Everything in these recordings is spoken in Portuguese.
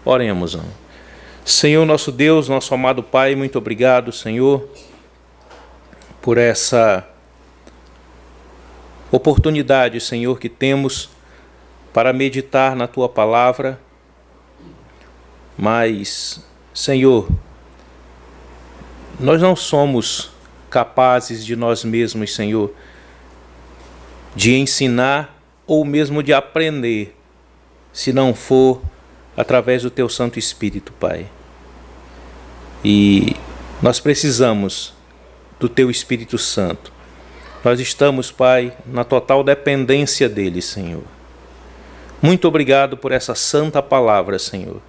Oremos. Senhor, nosso Deus, nosso amado Pai, muito obrigado, Senhor, por essa oportunidade, Senhor, que temos para meditar na Tua Palavra. Mas, Senhor, nós não somos capazes de nós mesmos, Senhor, de ensinar ou mesmo de aprender, se não for através do Teu Santo Espírito, Pai. E nós precisamos do Teu Espírito Santo. Nós estamos, Pai, na total dependência dele, Senhor. Muito obrigado por essa santa palavra, Senhor.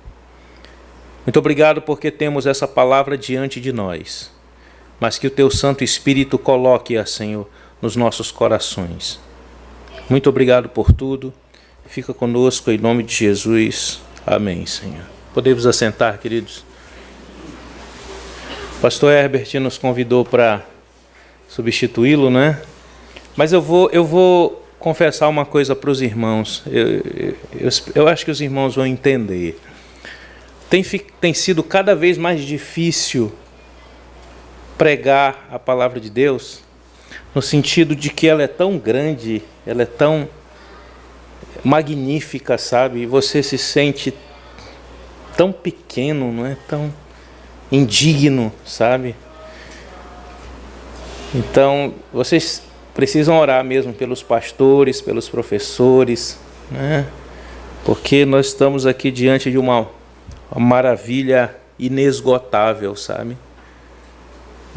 Muito obrigado porque temos essa palavra diante de nós, mas que o Teu Santo Espírito coloque-a, Senhor, nos nossos corações. Muito obrigado por tudo. Fica conosco em nome de Jesus. Amém, Senhor. Podemos assentar, queridos. O pastor Herbert nos convidou para substituí-lo, né? Mas eu vou confessar uma coisa para os irmãos. Eu acho que os irmãos vão entender. Tem sido cada vez mais difícil pregar a palavra de Deus, no sentido de que ela é tão grande, ela é tão magnífica, sabe? E você se sente tão pequeno, não é? Tão indigno, sabe? Então, vocês precisam orar mesmo pelos pastores, pelos professores, né? Porque nós estamos aqui diante de uma maravilha inesgotável, sabe?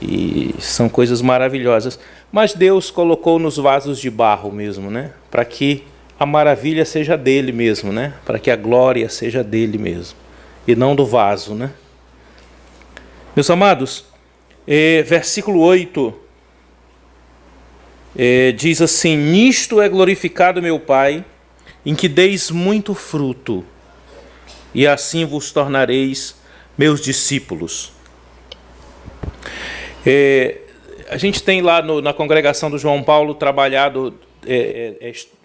E são coisas maravilhosas. Mas Deus colocou nos vasos de barro mesmo, né? Para que a maravilha seja dele mesmo, né? Para que a glória seja dele mesmo, e não do vaso, né? Meus amados, versículo 8 diz assim: nisto é glorificado meu Pai, em que deis muito fruto, e assim vos tornareis meus discípulos. A gente tem lá na congregação do João Paulo trabalhado,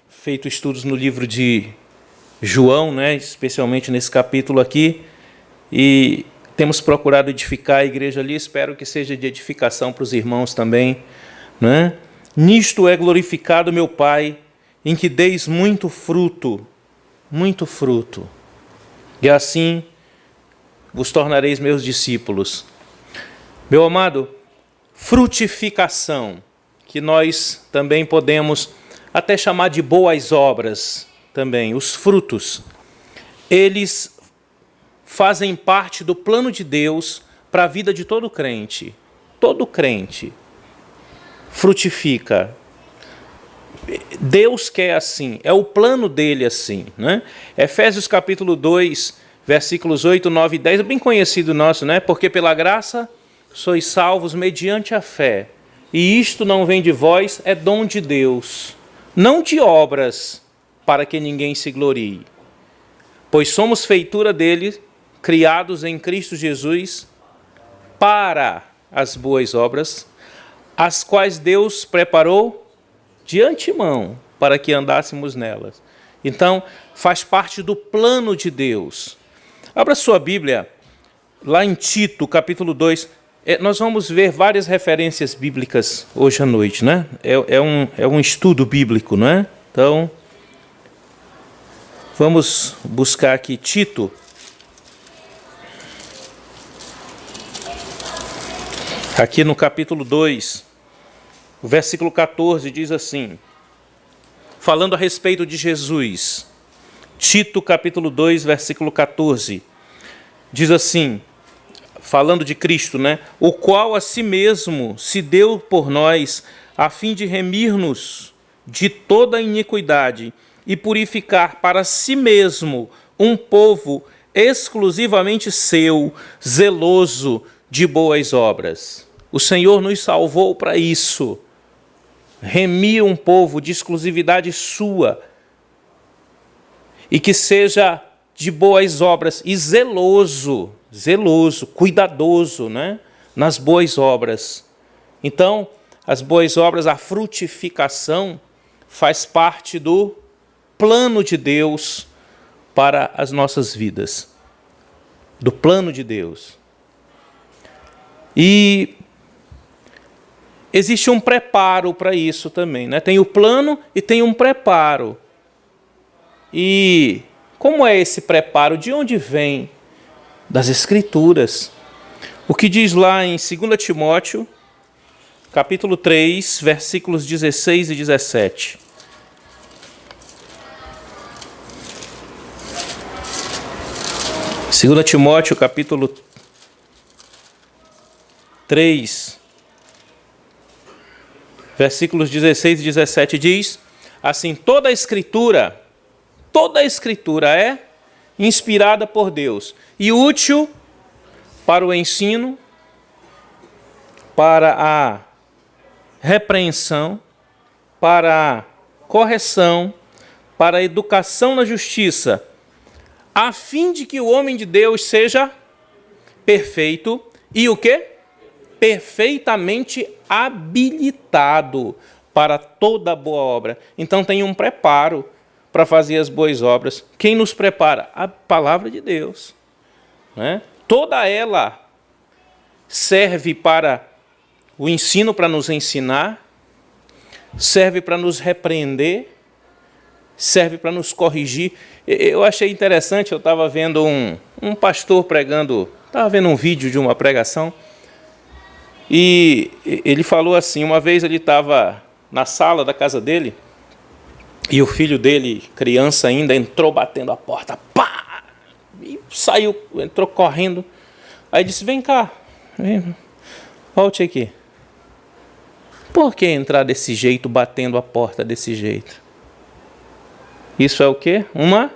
feito estudos no livro de João, né, especialmente nesse capítulo aqui, e temos procurado edificar a igreja ali. Espero que seja de edificação para os irmãos também, né? Nisto é glorificado meu Pai, em que deis muito fruto, e assim vos tornareis meus discípulos. Meu amado, frutificação, que nós também podemos até chamar de boas obras também, os frutos, eles fazem parte do plano de Deus para a vida de todo crente. Todo crente frutifica. Deus quer assim, é o plano dele assim, né? Efésios capítulo 2, versículos 8, 9 e 10, é bem conhecido nosso, né? Porque pela graça sois salvos mediante a fé, e isto não vem de vós, é dom de Deus, não de obras, para que ninguém se glorie. Pois somos feitura dele, criados em Cristo Jesus, para as boas obras, as quais Deus preparou de antemão, para que andássemos nelas. Então, faz parte do plano de Deus. Abra sua Bíblia, lá em Tito, capítulo 2, nós vamos ver várias referências bíblicas hoje à noite, né? É um estudo bíblico, não é? Então, vamos buscar aqui Tito. Aqui no capítulo 2, o versículo 14 diz assim, falando a respeito de Jesus. Tito, capítulo 2, versículo 14, diz assim, falando de Cristo, né? O qual a si mesmo se deu por nós, a fim de remir-nos de toda iniquidade e purificar para si mesmo um povo exclusivamente seu, zeloso de boas obras. O Senhor nos salvou para isso. Remir um povo de exclusividade sua, e que seja de boas obras e zeloso, cuidadoso, né? Nas boas obras. Então, as boas obras, a frutificação, faz parte do plano de Deus para as nossas vidas. do plano de Deus. E existe um preparo para isso também, né? Tem o plano e tem um preparo. E como é esse preparo? De onde vem? Das Escrituras. O que diz lá em 2 Timóteo, capítulo 3, versículos 16 e 17. Segunda Timóteo, capítulo 3, versículos 16 e 17 diz assim: toda a Escritura é inspirada por Deus e útil para o ensino, para a repreensão, para a correção, para a educação na justiça, a fim de que o homem de Deus seja perfeito e o quê? Perfeitamente habilitado para toda boa obra. Então tem um preparo para fazer as boas obras. Quem nos prepara? A palavra de Deus, né? Toda ela serve para o ensino, para nos ensinar, serve para nos repreender, serve para nos corrigir. Eu achei interessante, eu estava vendo um pastor pregando, estava vendo um vídeo de uma pregação, e ele falou assim, uma vez ele estava na sala da casa dele, e o filho dele, criança ainda, entrou batendo a porta, pá! E saiu, entrou correndo. Aí disse, vem cá, volte aqui. Por que entrar desse jeito, batendo a porta desse jeito? Isso é o quê? Uma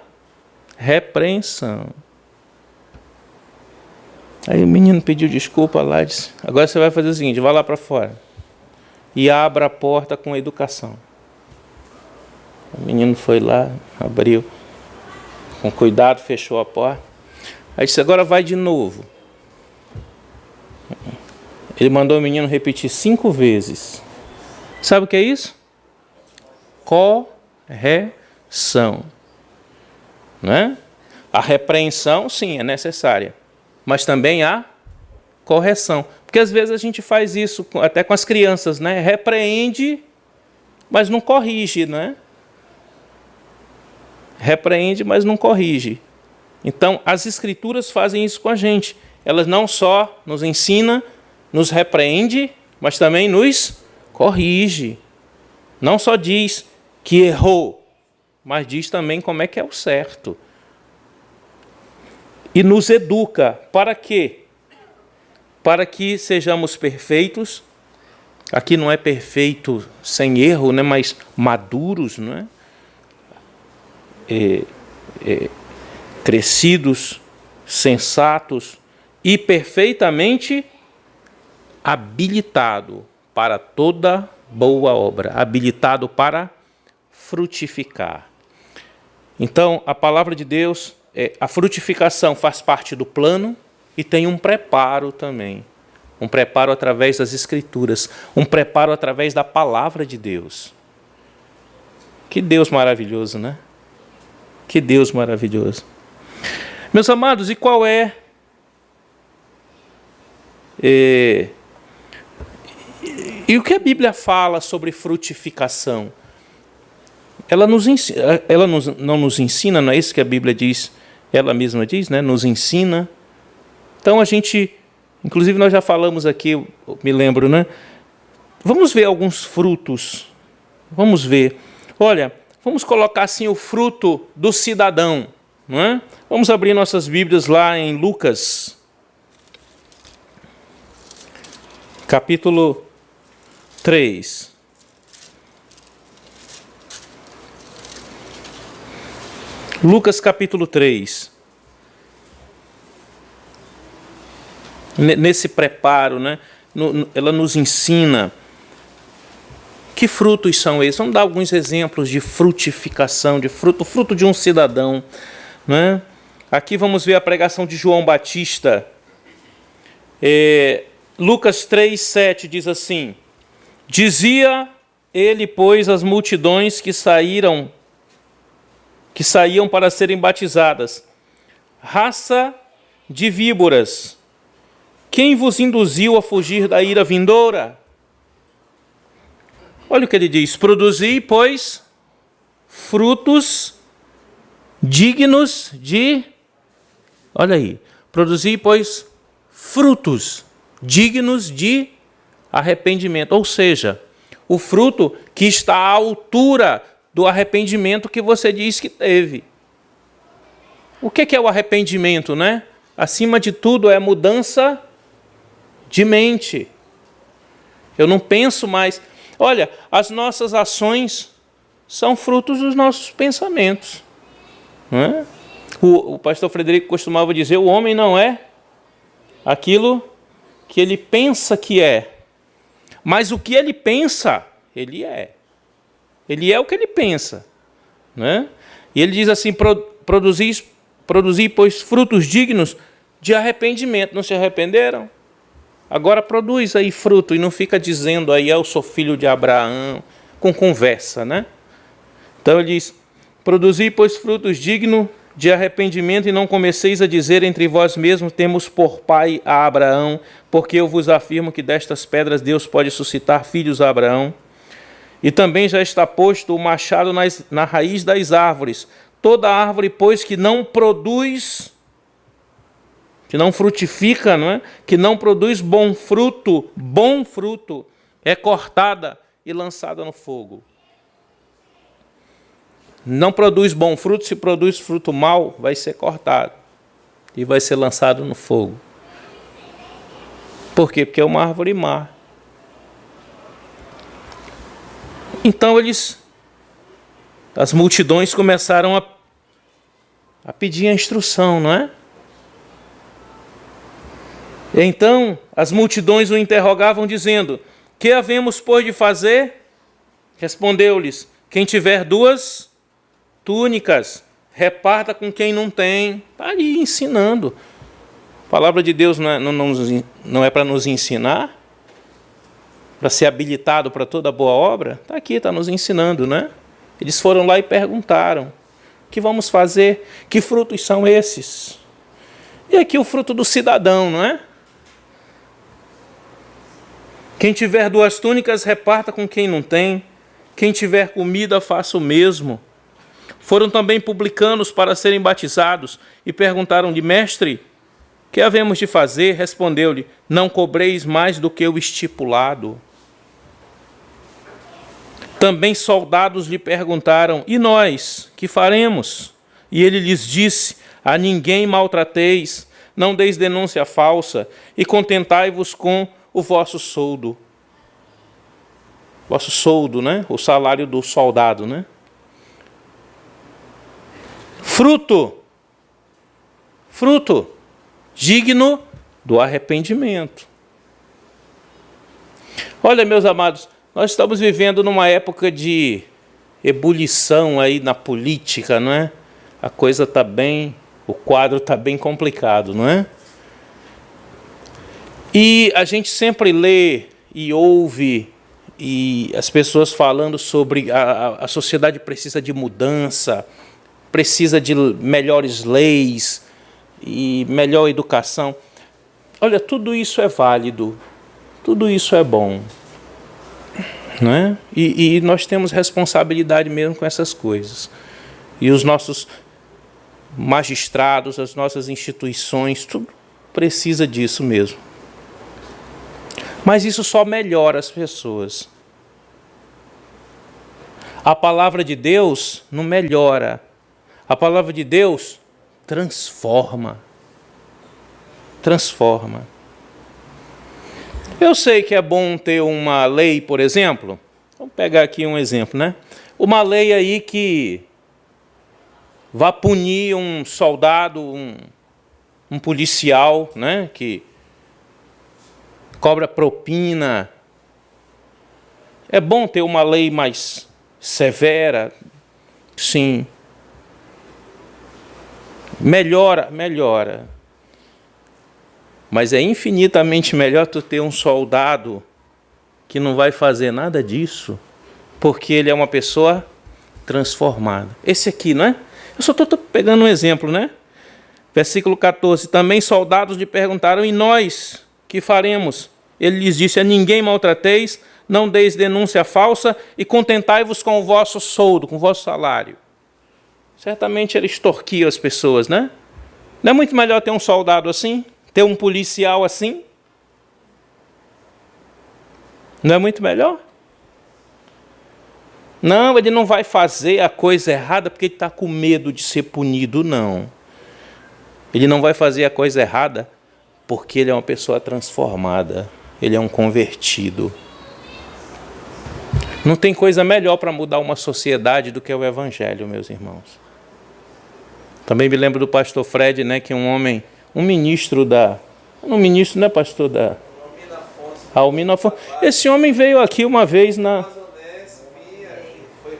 repreensão. Aí o menino pediu desculpa lá e disse, agora você vai fazer o seguinte, vai lá para fora e abra a porta com educação. O menino foi lá, abriu, com cuidado, fechou a porta. Aí disse, agora vai de novo. Ele mandou o menino repetir 5 vezes. Sabe o que é isso? Correção. Não é? A repreensão, sim, é necessária. Mas também a correção. Porque às vezes a gente faz isso até com as crianças, né? Repreende, mas não corrige, né? Repreende, mas não corrige. Então, as Escrituras fazem isso com a gente. Elas não só nos ensinam, nos repreende, mas também nos corrige. Não só diz que errou, mas diz também como é que é o certo. E nos educa. Para quê? Para que sejamos perfeitos. Aqui não é perfeito sem erro, né? Mas maduros, não é? Crescidos, sensatos e perfeitamente habilitado para toda boa obra, habilitado para frutificar. Então, a palavra de Deus, a frutificação faz parte do plano e tem um preparo também. Um preparo através das Escrituras, um preparo através da palavra de Deus. Que Deus maravilhoso, né? Que Deus maravilhoso. Meus amados, e qual é e o que a Bíblia fala sobre frutificação? Ela nos ensina, não nos ensina, não é isso que a Bíblia diz, ela mesma diz, né? Nos ensina. Então a gente, inclusive nós já falamos aqui, eu me lembro, né? Vamos ver alguns frutos. Vamos ver. Olha, vamos colocar assim o fruto do cidadão, não é? Vamos abrir nossas Bíblias lá em Lucas, capítulo 3. Lucas capítulo 3. Nesse preparo, né? Ela nos ensina. Que frutos são esses? Vamos dar alguns exemplos de frutificação, de fruto de um cidadão, né? Aqui vamos ver a pregação de João Batista. Lucas 3, 7 diz assim: dizia ele, pois, às multidões que saíam para serem batizadas: raça de víboras, quem vos induziu a fugir da ira vindoura? Olha o que ele diz: produzi, pois, frutos dignos de... Olha aí. Produzi, pois, frutos dignos de arrependimento. Ou seja, o fruto que está à altura do arrependimento que você diz que teve. O que é o arrependimento, né? Acima de tudo, é mudança de mente. Eu não penso mais... Olha, as nossas ações são frutos dos nossos pensamentos. Não é? O pastor Frederico costumava dizer: o homem não é aquilo que ele pensa que é, mas o que ele pensa, ele é. Ele é o que ele pensa. Né? E ele diz assim: produzi, pois, frutos dignos de arrependimento. Não se arrependeram? Agora produz aí fruto e não fica dizendo aí: eu sou filho de Abraão, com conversa, né? Então ele diz: produzi, pois, frutos dignos de arrependimento, e não comeceis a dizer entre vós mesmos: temos por pai a Abraão, porque eu vos afirmo que destas pedras Deus pode suscitar filhos a Abraão. E também já está posto o machado na raiz das árvores. Toda árvore, pois, que não produz, que não frutifica, não é? Que não produz bom fruto, é cortada e lançada no fogo. Não produz bom fruto, se produz fruto mau, vai ser cortado e vai ser lançado no fogo. Por quê? Porque é uma árvore má. Então as multidões começaram a pedir a instrução, não é? Então as multidões o interrogavam, dizendo: que havemos, pois, de fazer? Respondeu-lhes: quem tiver 2 túnicas, reparta com quem não tem. Está aí ensinando. A palavra de Deus não é para nos ensinar, para ser habilitado para toda boa obra? Está aqui, está nos ensinando, né? Eles foram lá e perguntaram: o que vamos fazer? Que frutos são esses? E aqui o fruto do cidadão, não é? Quem tiver 2 túnicas, reparta com quem não tem. Quem tiver comida, faça o mesmo. Foram também publicanos para serem batizados e perguntaram-lhe: mestre, que havemos de fazer? Respondeu-lhe: não cobreis mais do que o estipulado. Também soldados lhe perguntaram: e nós, que faremos? E ele lhes disse: a ninguém maltrateis, não deis denúncia falsa, e contentai-vos com o vosso soldo. Vosso soldo, né? O salário do soldado, né? Fruto digno do arrependimento. Olha, meus amados, nós estamos vivendo numa época de ebulição aí na política, não é? A coisa está bem, o quadro está bem complicado, não é? E a gente sempre lê e ouve e as pessoas falando sobre a sociedade precisa de mudança, precisa de melhores leis e melhor educação. Olha, tudo isso é válido, tudo isso é bom, não é? E nós temos responsabilidade mesmo com essas coisas. E os nossos magistrados, as nossas instituições, tudo precisa disso mesmo. Mas isso só melhora as pessoas. A palavra de Deus não melhora. A palavra de Deus transforma. Transforma. Eu sei que é bom ter uma lei, por exemplo. Vamos pegar aqui um exemplo, né? Uma lei aí que vá punir um soldado, um policial, né? Que cobra propina. É bom ter uma lei mais severa, sim. Melhora. Mas é infinitamente melhor tu ter um soldado que não vai fazer nada disso, porque ele é uma pessoa transformada. Esse aqui, não é? Eu só estou pegando um exemplo, né? Versículo 14. Também soldados lhe perguntaram: e nós, que faremos? Ele lhes disse: a ninguém maltrateis, não deis denúncia falsa e contentai-vos com o vosso soldo, com o vosso salário. Certamente ele extorquia as pessoas, né? Não é muito melhor ter um soldado assim? Ter um policial assim? Não é muito melhor? Não, ele não vai fazer a coisa errada porque ele está com medo de ser punido, não. Ele não vai fazer a coisa errada porque ele é uma pessoa transformada. Ele é um convertido. Não tem coisa melhor para mudar uma sociedade do que o Evangelho, meus irmãos. Também me lembro do pastor Fred, né, que um homem, um ministro da... Um ministro, não é pastor da... Almino Afonso. Esse homem veio aqui uma vez na...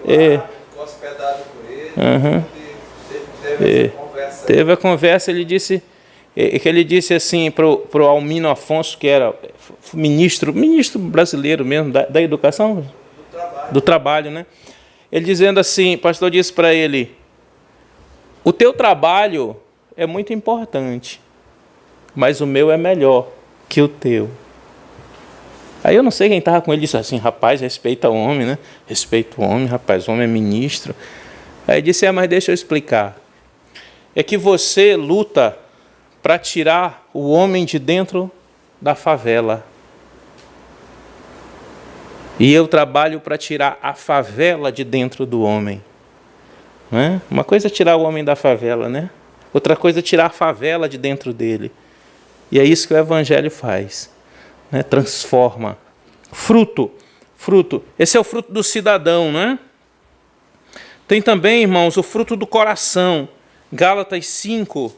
Ficou hospedado com ele, teve a conversa, ele disse assim para o Almino Afonso, que era ministro brasileiro mesmo, da educação, do trabalho, né? Ele dizendo assim, o pastor disse para ele: o teu trabalho é muito importante, mas o meu é melhor que o teu. Aí eu não sei quem estava com ele, disse assim: rapaz, respeita o homem, né? Respeita o homem, rapaz, o homem é ministro. Aí disse: mas deixa eu explicar. É que você luta para tirar o homem de dentro da favela. E eu trabalho para tirar a favela de dentro do homem. Não é? Uma coisa é tirar o homem da favela, né? Outra coisa é tirar a favela de dentro dele. E é isso que o Evangelho faz. Né? Transforma. Fruto. Esse é o fruto do cidadão, né? Tem também, irmãos, o fruto do coração. Gálatas 5.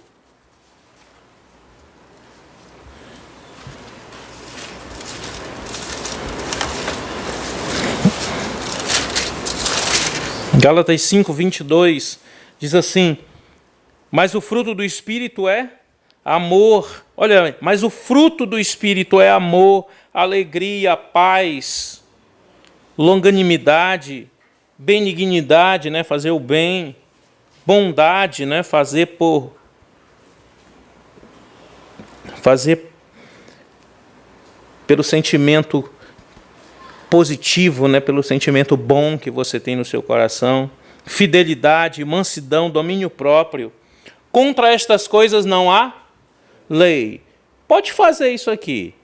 Gálatas 5, 22. Diz assim: mas o fruto do Espírito é amor. Olha, mas o fruto do Espírito é amor, alegria, paz, longanimidade, benignidade, né, fazer o bem, bondade, né, fazer pelo sentimento positivo, né, pelo sentimento bom que você tem no seu coração, fidelidade, mansidão, domínio próprio. Contra estas coisas não há lei. Pode fazer isso aqui.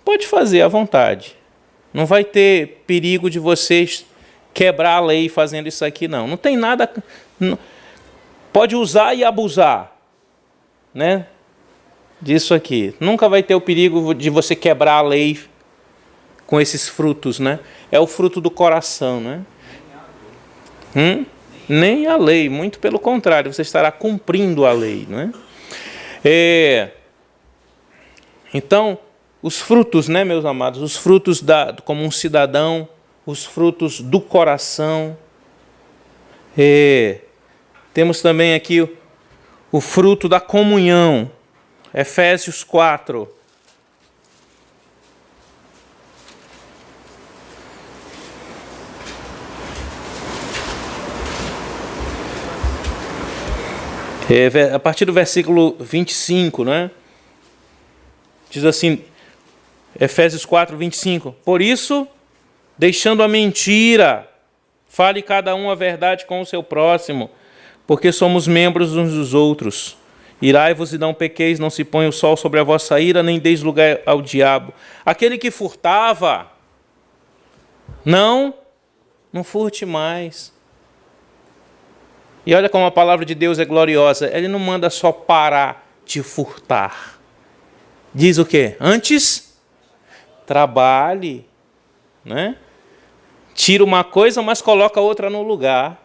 Pode fazer à vontade. Não vai ter perigo de vocês quebrar a lei fazendo isso aqui, não. Não tem nada... Pode usar e abusar, né, disso aqui. Nunca vai ter o perigo de você quebrar a lei com esses frutos, né? É o fruto do coração, né? Nem a lei, muito pelo contrário, você estará cumprindo a lei, né? Então, os frutos, né, meus amados, os frutos como um cidadão, os frutos do coração. Temos também aqui o fruto da comunhão, Efésios 4. A partir do versículo 25, né? Diz assim, Efésios 4, 25. Por isso, deixando a mentira, fale cada um a verdade com o seu próximo, porque somos membros uns dos outros. Irai-vos e não pequeis, não se ponha o sol sobre a vossa ira, nem deis lugar ao diabo. Aquele que furtava, não furte mais. E olha como a palavra de Deus é gloriosa. Ele não manda só parar de furtar. Diz o quê? Antes, trabalhe, né? Tira uma coisa, mas coloca outra no lugar.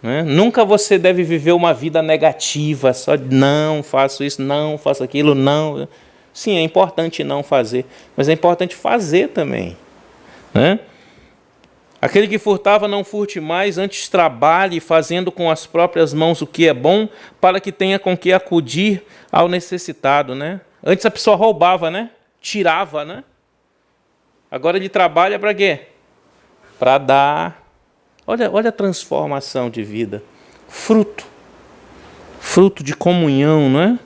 Né? Nunca você deve viver uma vida negativa, só de não faço isso, não faço aquilo, não. Sim, é importante não fazer, mas é importante fazer também. Né? Aquele que furtava, não furte mais, antes trabalhe, fazendo com as próprias mãos o que é bom, para que tenha com que acudir ao necessitado. Né? Antes a pessoa roubava, né? Tirava, né? Agora ele trabalha para quê? Para dar. Olha a transformação de vida. Fruto fruto de comunhão, não é?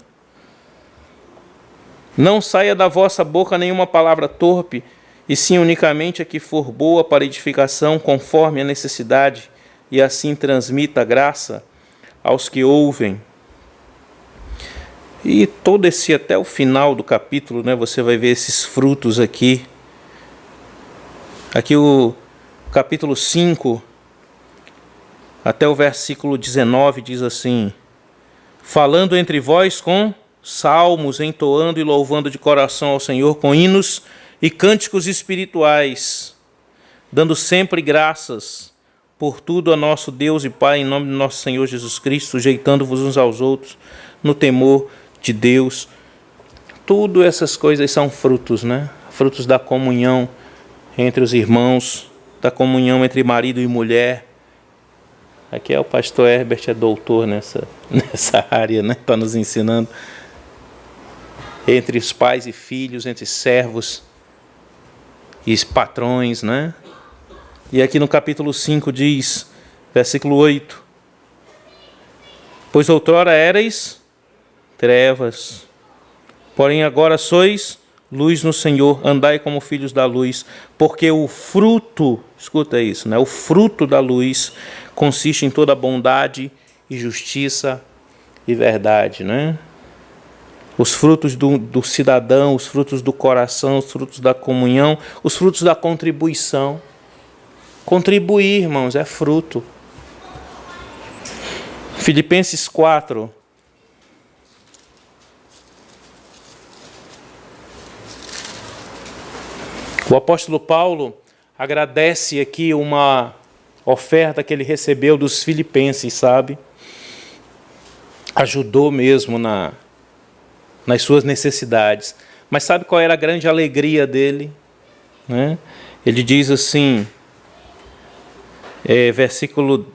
Não saia da vossa boca nenhuma palavra torpe, e sim unicamente a que for boa para edificação, conforme a necessidade, e assim transmita a graça aos que ouvem. E todo esse, até o final do capítulo, né, você vai ver esses frutos aqui. Aqui o capítulo 5, até o versículo 19, diz assim: falando entre vós com salmos, entoando e louvando de coração ao Senhor com hinos e cânticos espirituais, dando sempre graças por tudo a nosso Deus e Pai, em nome do nosso Senhor Jesus Cristo, sujeitando-vos uns aos outros no temor de Deus. Tudo essas coisas são frutos, né? Frutos da comunhão entre os irmãos, da comunhão entre marido e mulher. Aqui é o pastor Herbert, é doutor nessa área, né? Está nos ensinando. Entre os pais e filhos, entre servos e patrões, né? E aqui no capítulo 5 diz, versículo 8: pois outrora éreis trevas, porém agora sois luz no Senhor, andai como filhos da luz, porque o fruto, escuta isso, né? O fruto da luz consiste em toda bondade e justiça e verdade, né? Os frutos do cidadão, os frutos do coração, os frutos da comunhão, os frutos da contribuição. Contribuir, irmãos, é fruto. Filipenses 4. O apóstolo Paulo agradece aqui uma oferta que ele recebeu dos filipenses, sabe? Ajudou mesmo nas suas necessidades. Mas sabe qual era a grande alegria dele? Né? Ele diz assim, versículo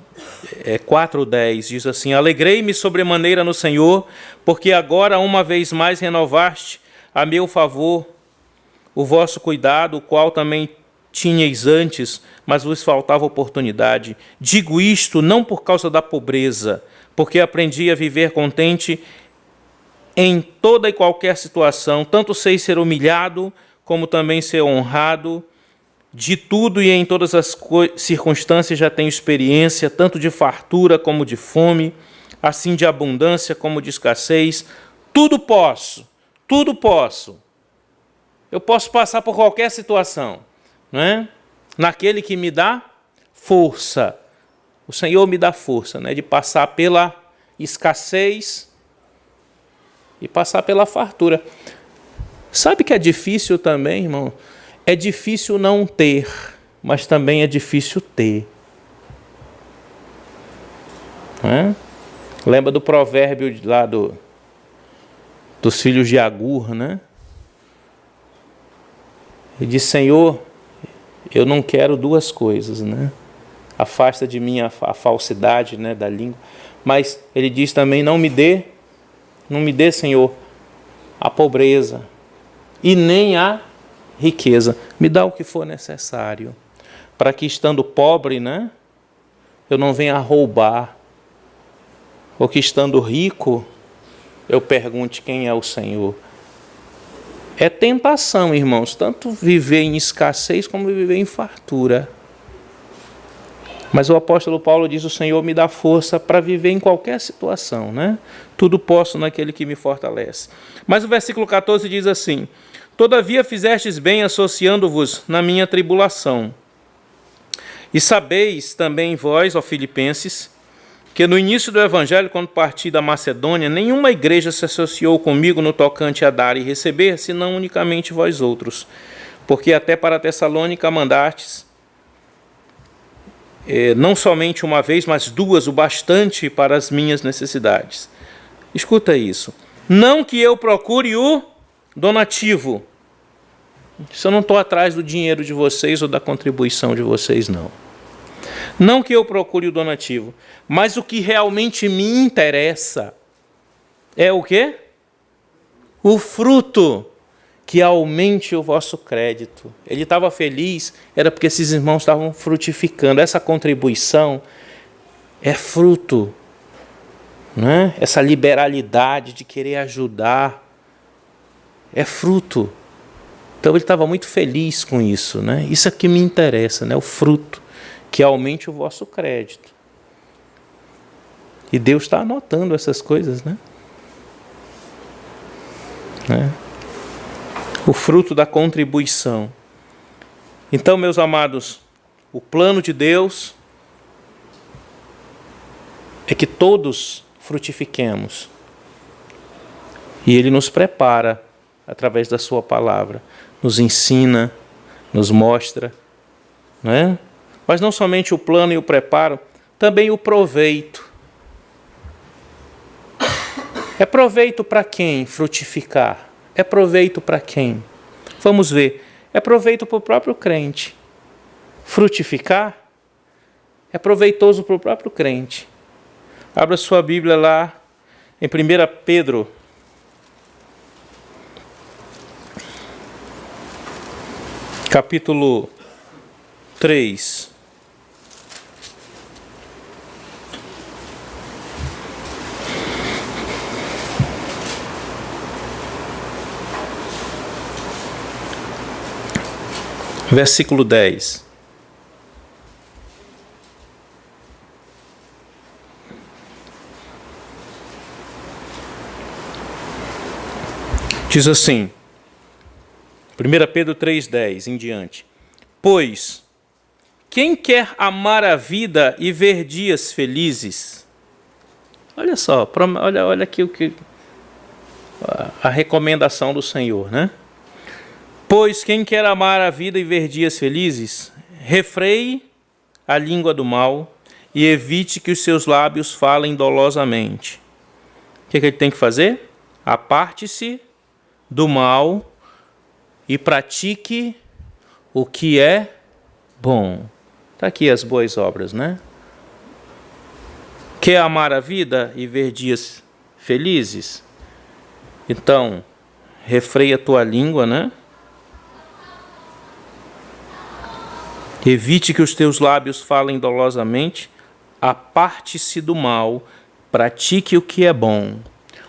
4:10, diz assim: alegrei-me sobremaneira no Senhor, porque agora uma vez mais renovaste a meu favor o vosso cuidado, o qual também tinhais antes, mas vos faltava oportunidade. Digo isto não por causa da pobreza, porque aprendi a viver contente em toda e qualquer situação, tanto sei ser humilhado, como também ser honrado. De tudo e em todas as circunstâncias já tenho experiência, tanto de fartura como de fome, assim de abundância como de escassez. Tudo posso, tudo posso. Eu posso passar por qualquer situação, não é? Naquele que me dá força. O Senhor me dá força, né? De passar pela escassez e passar pela fartura. Sabe que é difícil também, irmão? É difícil não ter, mas também é difícil ter. Não é? Lembra do provérbio lá dos filhos de Agur, né? Ele diz: Senhor, eu não quero duas coisas, né? Afasta de mim a falsidade, né, da língua. Mas ele diz também: não me dê, Senhor, a pobreza e nem a riqueza. Me dá o que for necessário, para que, estando pobre, né, eu não venha a roubar, ou que, estando rico, eu pergunte quem é o Senhor. É tentação, irmãos, tanto viver em escassez como viver em fartura. Mas o apóstolo Paulo diz: o Senhor me dá força para viver em qualquer situação, né? Tudo posso naquele que me fortalece. Mas o versículo 14 diz assim: todavia fizestes bem associando-vos na minha tribulação. E sabeis também vós, ó Filipenses, que no início do Evangelho, quando parti da Macedônia, nenhuma igreja se associou comigo no tocante a dar e receber, senão unicamente vós outros. Porque até para Tessalônica mandastes, não somente uma vez, mas duas, o bastante para as minhas necessidades. Escuta isso. Não que eu procure o donativo. Se eu não estou atrás do dinheiro de vocês ou da contribuição de vocês, não. Não que eu procure o donativo, mas o que realmente me interessa é o quê? O fruto que aumente o vosso crédito. Ele estava feliz, era porque esses irmãos estavam frutificando. Essa contribuição é fruto, né? Essa liberalidade de querer ajudar, é fruto. Então ele estava muito feliz com isso, né? Isso é que me interessa, né? O fruto, que aumente o vosso crédito. E Deus está anotando essas coisas, né? O fruto da contribuição. Então, meus amados, o plano de Deus é que todos frutifiquemos. E Ele nos prepara através da sua palavra, nos ensina, nos mostra, não é? Mas não somente o plano e o preparo, também o proveito. É proveito para quem frutificar? É proveito para quem? Vamos ver. É proveito para o próprio crente. Frutificar é proveitoso para o próprio crente. Abra sua Bíblia lá em 1 Pedro. Capítulo 3. Versículo 10. Diz assim, 1 Pedro 3,10 em diante. Pois, quem quer amar a vida e ver dias felizes? Olha só, olha aqui a recomendação do Senhor, né? Pois quem quer amar a vida e ver dias felizes, refreie a língua do mal e evite que os seus lábios falem dolosamente. O que ele tem que fazer? Aparte-se do mal e pratique o que é bom. Está aqui as boas obras, né? Quer amar a vida e ver dias felizes? Então, refreia a tua língua, né? Evite que os teus lábios falem dolosamente, aparte-se do mal, pratique o que é bom,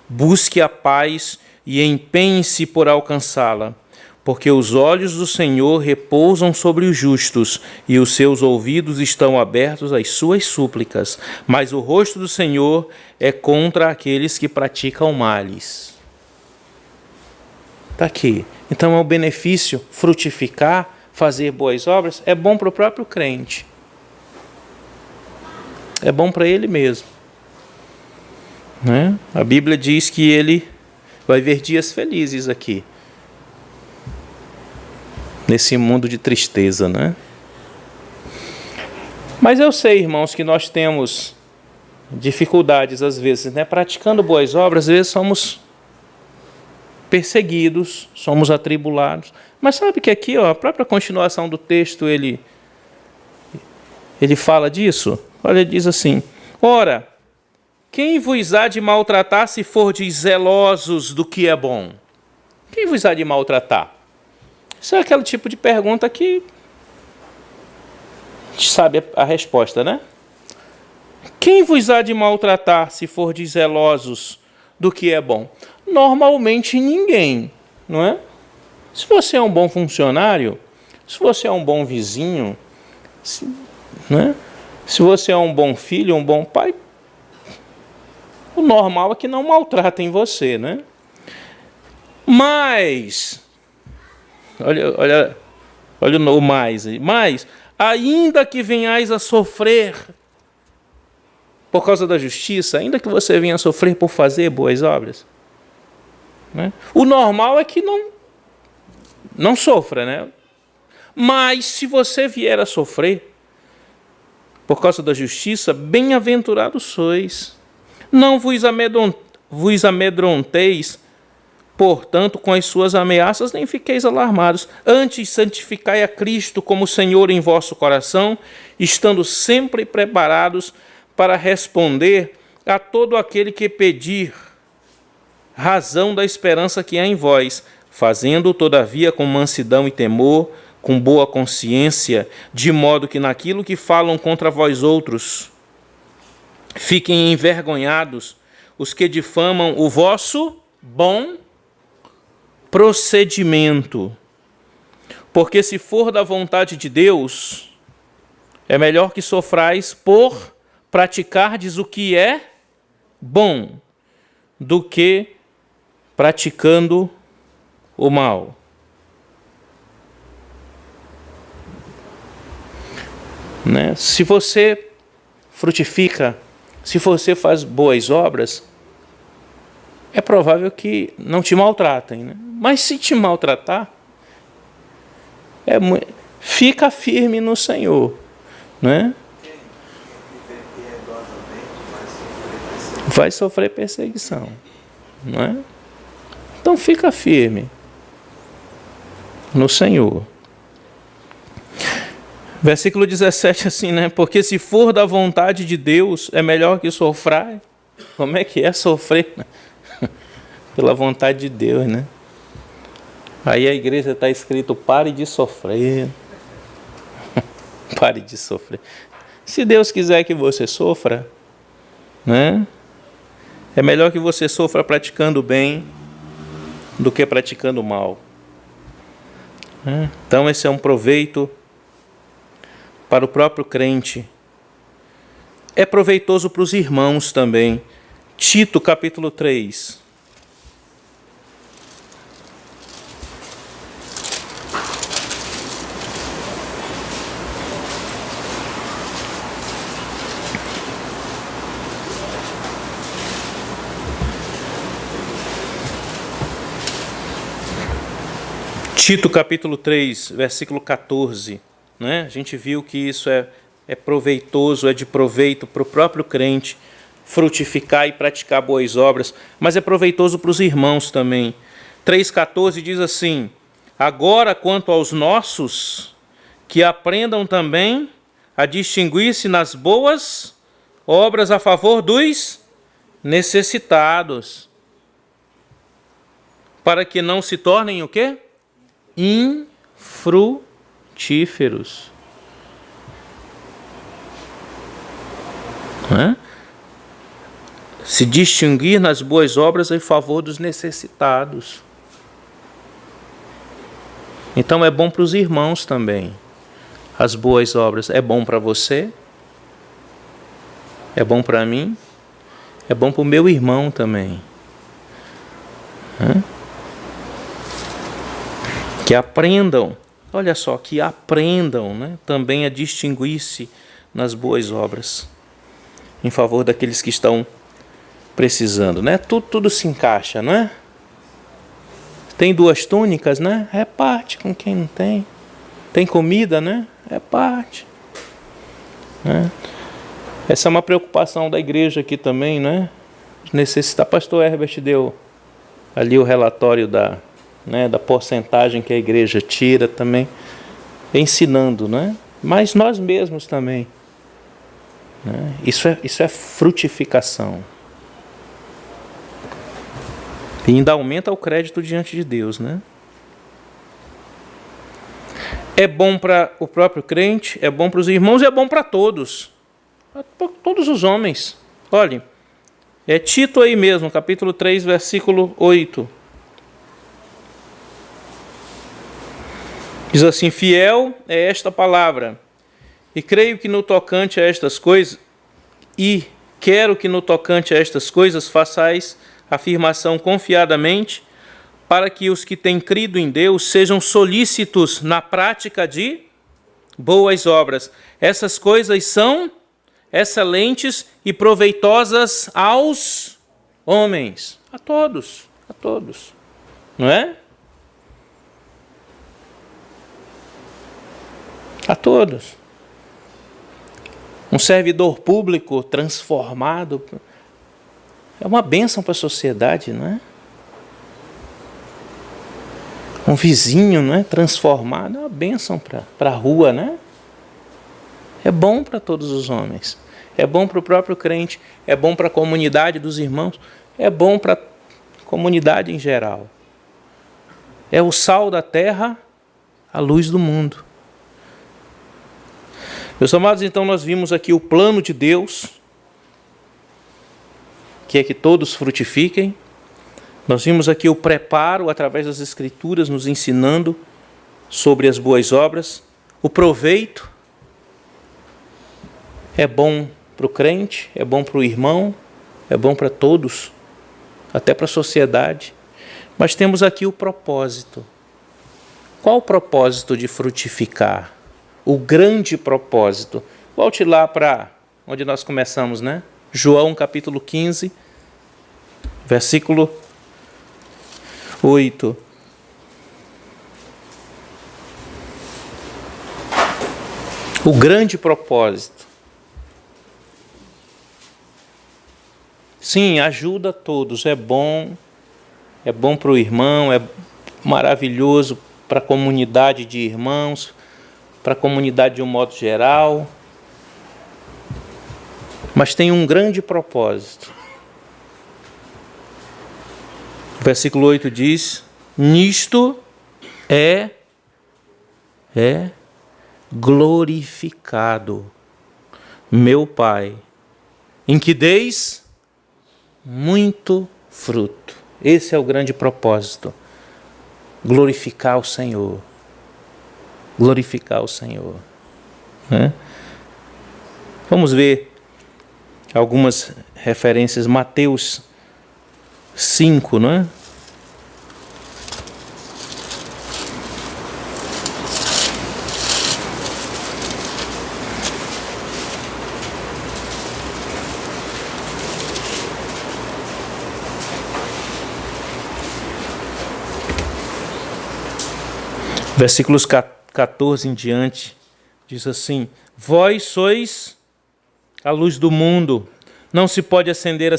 busque a paz e empenhe-se por alcançá-la, porque os olhos do Senhor repousam sobre os justos e os seus ouvidos estão abertos às suas súplicas, mas o rosto do Senhor é contra aqueles que praticam males. Está aqui. Então é um benefício frutificar, fazer boas obras, é bom para o próprio crente. É bom para ele mesmo. Né? A Bíblia diz que ele vai ver dias felizes aqui. Nesse mundo de tristeza, né? Mas eu sei, irmãos, que nós temos dificuldades às vezes, né? Praticando boas obras, às vezes somos perseguidos, somos atribulados. Mas sabe que aqui, ó, a própria continuação do texto, ele fala disso? Olha, ele diz assim, ora, quem vos há de maltratar se fordes zelosos do que é bom? Quem vos há de maltratar? Isso é aquele tipo de pergunta que a gente sabe a resposta, né? Quem vos há de maltratar se fordes zelosos do que é bom? Normalmente ninguém, não é? Se você é um bom funcionário, se você é um bom vizinho, né? Se você é um bom filho, um bom pai, o normal é que não maltratem você, né? Mas, olha o mais, mas, ainda que venhais a sofrer por causa da justiça, ainda que você venha a sofrer por fazer boas obras, né? O normal é que não sofra, né? Mas se você vier a sofrer por causa da justiça, bem-aventurados sois. Não vos amedronteis, portanto, com as suas ameaças, nem fiqueis alarmados. Antes, santificai a Cristo como Senhor em vosso coração, estando sempre preparados para responder a todo aquele que pedir razão da esperança que há em vós, fazendo, todavia, com mansidão e temor, com boa consciência, de modo que naquilo que falam contra vós outros fiquem envergonhados os que difamam o vosso bom procedimento. Porque se for da vontade de Deus, é melhor que sofrais por praticardes o que é bom, do que praticando o mal. Né? Se você frutifica, se você faz boas obras, é provável que não te maltratem. Né? Mas se te maltratar, fica firme no Senhor. Né? Vai sofrer perseguição. Não é? Então fica firme no Senhor. Versículo 17 assim, né? Porque se for da vontade de Deus, é melhor que sofrer. Como é que é sofrer? Pela vontade de Deus, né? Aí a igreja está escrito, pare de sofrer. Pare de sofrer. Se Deus quiser que você sofra, né? É melhor que você sofra praticando o bem do que praticando o mal. Então esse é um proveito para o próprio crente. É proveitoso para os irmãos também. Tito, capítulo 3. Tito capítulo 3, versículo 14, né? A gente viu que isso é proveitoso, é de proveito para o próprio crente frutificar e praticar boas obras, mas é proveitoso para os irmãos também. 3,14 diz assim: agora quanto aos nossos, que aprendam também a distinguir-se nas boas obras a favor dos necessitados, para que não se tornem o quê? Infrutíferos. Se distinguir nas boas obras em favor dos necessitados. Então é bom para os irmãos também. As boas obras é bom para você, é bom para mim, é bom para o meu irmão também. Que aprendam, olha só, que aprendam, né, também a distinguir-se nas boas obras, em favor daqueles que estão precisando, né? Tudo se encaixa, não é? Tem 2 túnicas, né? Reparte com quem não tem. Tem comida, né? Reparte. Né? Essa é uma preocupação da igreja aqui também, né? Necessitar. Pastor Herbert deu ali o relatório da porcentagem que a igreja tira também, ensinando, né? Mas nós mesmos também. Né? Isso é frutificação. E ainda aumenta o crédito diante de Deus, né? É bom para o próprio crente, é bom para os irmãos e é bom para todos. Para todos os homens. Olhem, é Tito aí mesmo, capítulo 3, versículo 8. Diz assim: fiel é esta palavra, e creio que no tocante a estas coisas, façais afirmação confiadamente, para que os que têm crido em Deus sejam solícitos na prática de boas obras. Essas coisas são excelentes e proveitosas aos homens, a todos, não é? A todos. Um servidor público transformado é uma bênção para a sociedade, não é? Um vizinho, não é? Transformado é uma bênção para a rua, né? É bom para todos os homens. É bom para o próprio crente. É bom para a comunidade dos irmãos. É bom para a comunidade em geral. É o sal da terra, a luz do mundo. Meus amados, então nós vimos aqui o plano de Deus que é que todos frutifiquem. Nós vimos aqui o preparo através das Escrituras, nos ensinando sobre as boas obras. O proveito é bom para o crente, é bom para o irmão, é bom para todos, até para a sociedade. Mas temos aqui o propósito. Qual o propósito de frutificar? O grande propósito. Volte lá para onde nós começamos, né? João capítulo 15, versículo 8. O grande propósito. Sim, ajuda a todos, é bom para o irmão, é maravilhoso para a comunidade de irmãos, para a comunidade de um modo geral, mas tem um grande propósito. O versículo 8 diz: nisto é glorificado meu Pai, em que deis muito fruto. Esse é o grande propósito. Glorificar o Senhor. Glorificar o Senhor. Vamos ver algumas referências. Mateus 5, não é? Versículos 14 em diante, diz assim: vós sois a luz do mundo. Não se pode esconder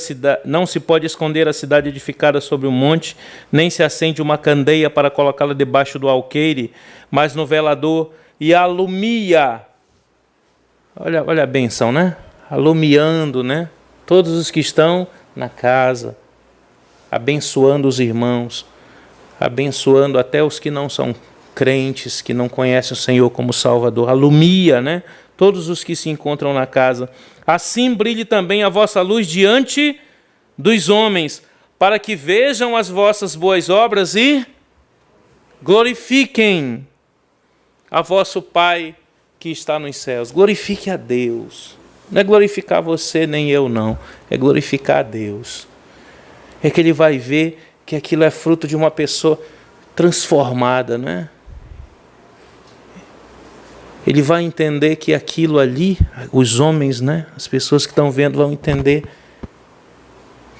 a cidade edificada sobre um monte, nem se acende uma candeia para colocá-la debaixo do alqueire, mas no velador, e alumia. Olha a benção, né? Alumiando, né? Todos os que estão na casa, abençoando os irmãos, abençoando até os que não são crentes, que não conhecem o Senhor como Salvador. Alumia, né? Todos os que se encontram na casa. Assim brilhe também a vossa luz diante dos homens, para que vejam as vossas boas obras e glorifiquem a vosso Pai que está nos céus. Glorifique a Deus. Não é glorificar você nem eu, não. É glorificar a Deus. É que Ele vai ver que aquilo é fruto de uma pessoa transformada, não é? Ele vai entender que aquilo ali, os homens, né, as pessoas que estão vendo vão entender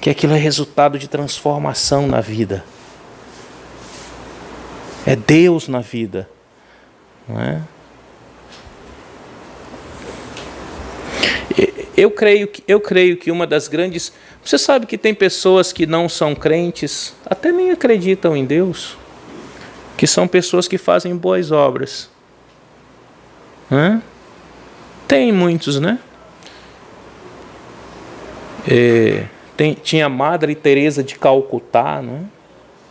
que aquilo é resultado de transformação na vida. É Deus na vida. Não é? Eu creio que uma das grandes... Você sabe que tem pessoas que não são crentes, até nem acreditam em Deus, que são pessoas que fazem boas obras. Tem muitos, né? Tinha a Madre Teresa de Calcutá, né?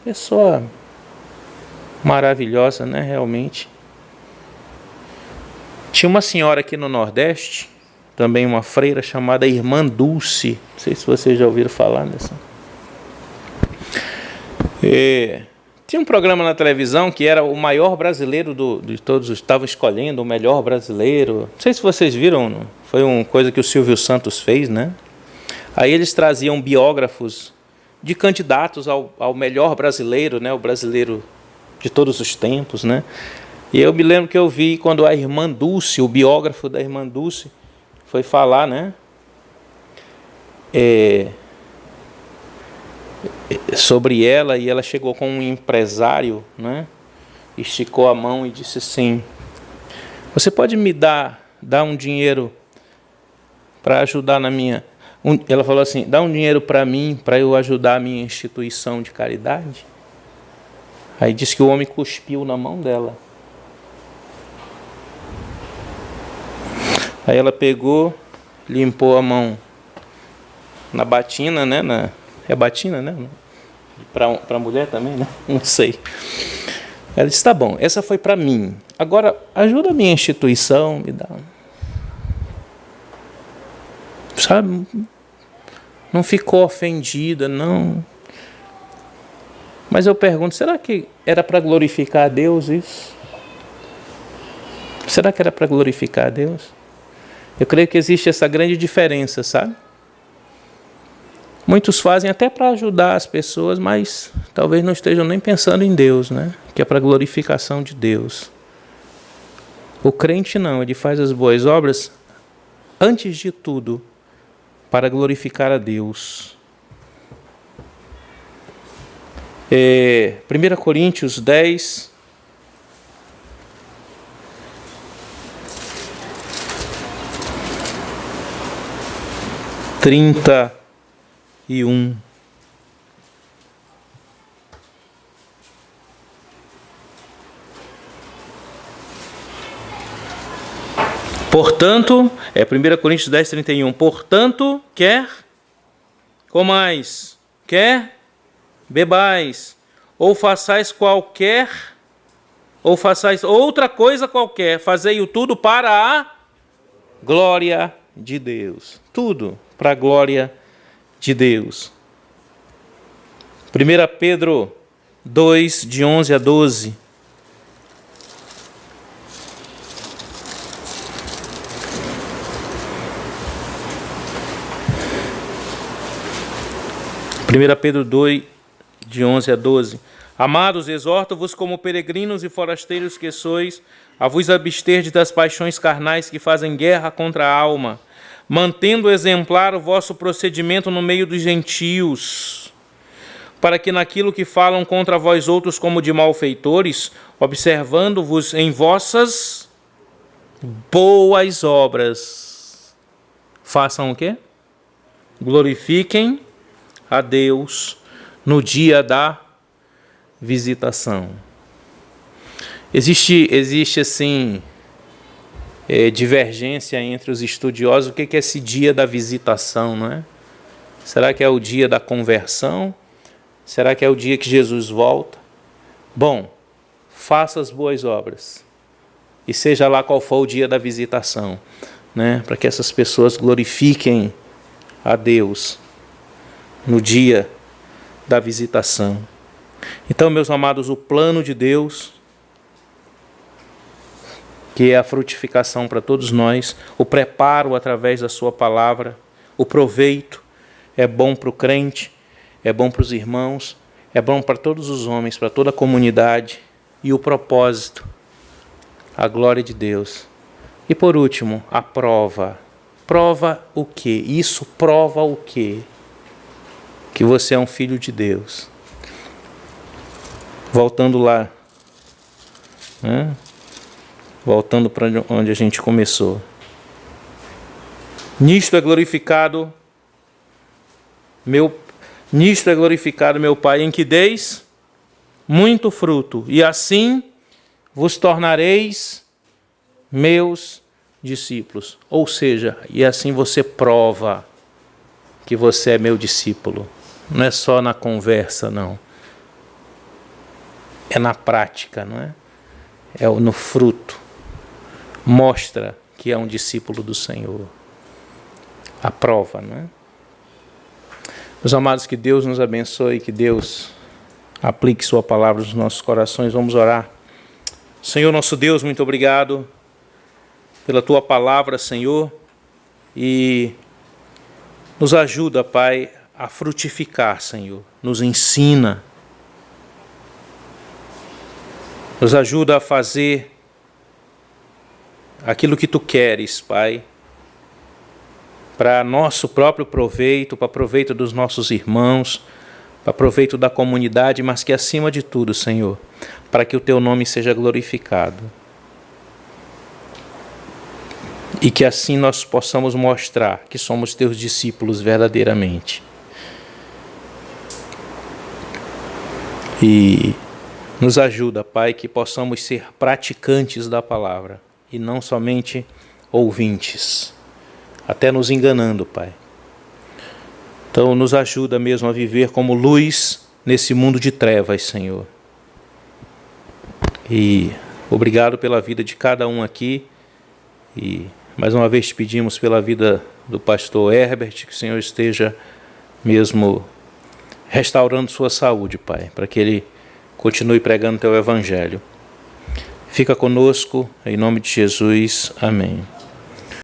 Pessoa maravilhosa, né? Realmente. Tinha uma senhora aqui no Nordeste, também uma freira, chamada Irmã Dulce. Não sei se vocês já ouviram falar dessa. Tinha um programa na televisão que era o maior brasileiro de todos, estavam escolhendo o melhor brasileiro. Não sei se vocês viram, foi uma coisa que o Silvio Santos fez, né? Aí eles traziam biógrafos de candidatos ao melhor brasileiro, né? O brasileiro de todos os tempos, né? E eu me lembro que eu vi quando a Irmã Dulce, o biógrafo da Irmã Dulce, foi falar, né? Sobre ela, e ela chegou com um empresário, né? Esticou a mão e disse assim: você pode me dar um dinheiro para ajudar na minha... Ela falou assim: dá um dinheiro para mim, para eu ajudar a minha instituição de caridade. Aí disse que o homem cuspiu na mão dela. Aí ela pegou, limpou a mão na batina, né? É batina, né? Para mulher também, né? Não sei. Ela disse: tá bom, essa foi para mim. Agora, ajuda a minha instituição, me dá. Sabe? não ficou ofendida, não. Mas eu pergunto, será que era para glorificar a Deus isso? Será que era para glorificar a Deus? Eu creio que existe essa grande diferença, sabe? Muitos fazem até para ajudar as pessoas, mas talvez não estejam nem pensando em Deus, né? Que é para glorificação de Deus. O crente não, ele faz as boas obras, antes de tudo, para glorificar a Deus. 1 Coríntios 10, trinta e um. Portanto, 1 Coríntios 10, 31. Portanto, comais, bebais, ou façais outra coisa qualquer, fazei-o tudo para a glória de Deus. Tudo para a glória de Deus. 1 Pedro 2, de 11 a 12. Pedro 2, de 11 a 12. Amados, exorto-vos como peregrinos e forasteiros que sois, a vos absterdes das paixões carnais que fazem guerra contra a alma, mantendo exemplar o vosso procedimento no meio dos gentios, para que naquilo que falam contra vós outros como de malfeitores, observando-vos em vossas boas obras, façam o quê? Glorifiquem a Deus no dia da visitação. Existe assim, divergência entre os estudiosos. O que é esse dia da visitação, não é? Será que é o dia da conversão? Será que é o dia que Jesus volta? Bom, faça as boas obras, e seja lá qual for o dia da visitação, né? Para que essas pessoas glorifiquem a Deus no dia da visitação. Então, meus amados, o plano de Deus, que é a frutificação para todos nós, o preparo através da sua palavra, o proveito, é bom para o crente, é bom para os irmãos, é bom para todos os homens, para toda a comunidade, e o propósito, a glória de Deus. E por último, a prova. Prova o quê? Isso prova o quê? Que você é um filho de Deus. Voltando lá, né? Voltando para onde a gente começou. Nisto é glorificado meu Pai, em que deis muito fruto, e assim vos tornareis meus discípulos. Ou seja, e assim você prova que você é meu discípulo. Não é só na conversa, não. É na prática, não é? É no fruto. Mostra que é um discípulo do Senhor. A prova, não é? Meus amados, que Deus nos abençoe, que Deus aplique sua palavra nos nossos corações. Vamos orar. Senhor, nosso Deus, muito obrigado pela tua palavra, Senhor, e nos ajuda, Pai, a frutificar, Senhor. Nos ensina. Nos ajuda a fazer aquilo que tu queres, Pai, para nosso próprio proveito, para proveito dos nossos irmãos, para proveito da comunidade, mas que acima de tudo, Senhor, para que o teu nome seja glorificado. E que assim nós possamos mostrar que somos teus discípulos verdadeiramente. E nos ajuda, Pai, que possamos ser praticantes da palavra e não somente ouvintes, até nos enganando, Pai. Então nos ajuda mesmo a viver como luz nesse mundo de trevas, Senhor. E obrigado pela vida de cada um aqui. E mais uma vez pedimos pela vida do pastor Herbert, que o Senhor esteja mesmo restaurando sua saúde, Pai, para que ele continue pregando teu evangelho. Fica conosco, em nome de Jesus. Amém.